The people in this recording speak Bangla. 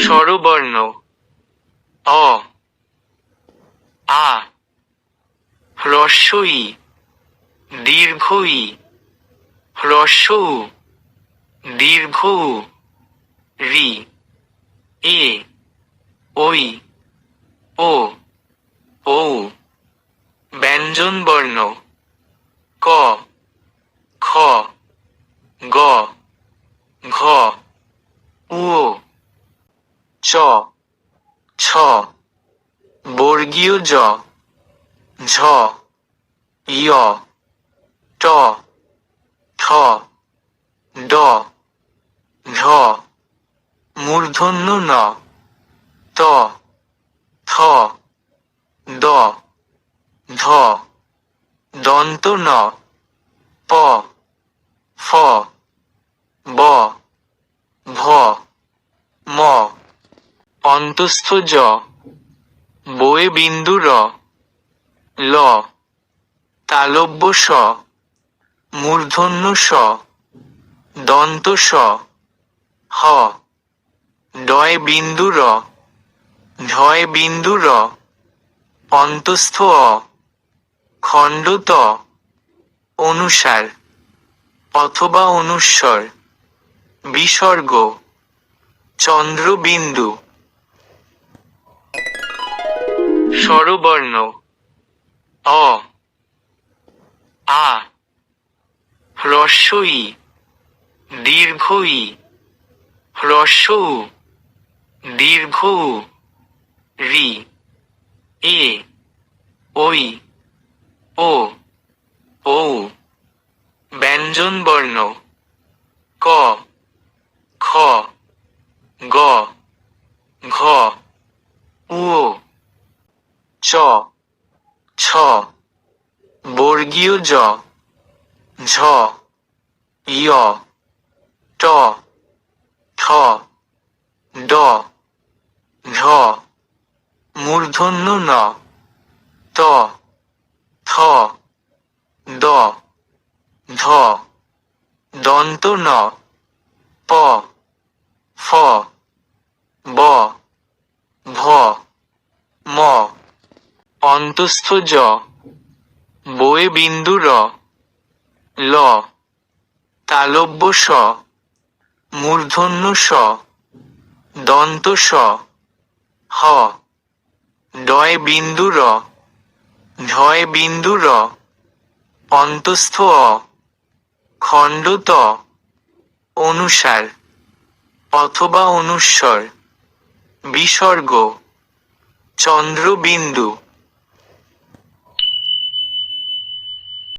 স্বরবর্ণ অ, আ, হ্রস্ব ই, দীর্ঘ ই, হ্রস্ব উ, দীর্ঘ উ, রি, এ, ওই, ও, ঔ। ব্যঞ্জনবর্ণ ক, খ, গ, ঘ, উ, চ, ছ। বর্গীয় জ, ঝ, য়, ট, ঠ, ড, ঢ। মূর্ধন্য ন, ত, থ, দ, ধ। দন্ত ন, প, ফ, ব, ভ, ম। অন্তস্থ জ, বয়ে বিন্দু র, ল। তালব্য স, মূর্ধন্য স, দন্ত স, হ। ডয় বিন্দু র, ঢয় বিন্দু র। অন্তস্থ অ, খণ্ড ত। অনুসার অথবা অনুস্বর। বিসর্গ চন্দ্রবিন্দু। স্বরবর্ণ অ, আ, হ্রস্ব ই, দীর্ঘ ই, হ্রস্ব উ, দীর্ঘ উ, রি, এ, ওই, ও, ঔ। ব্যঞ্জনবর্ণ ক, খ, গ, ঘ, উ, চ, ছ। বর্গীয় জ, ঝ, য়, ট, ঠ, ড, ঢ। মূর্ধন্য ন, ত, থ, দ, ধ। দন্ত ন, প, ফ, ব, ভ, ম। অন্তস্থ জ, বয়ে বিন্দু র, ল। তালব্য স, মূর্ধন্য স, দন্ত স, হ। ডয় বিন্দু র, ঢয় বিন্দু র। অন্তস্থ অ, খণ্ড ত। অনুসার অথবা অনুস্বর। বিসর্গ চন্দ্রবিন্দু।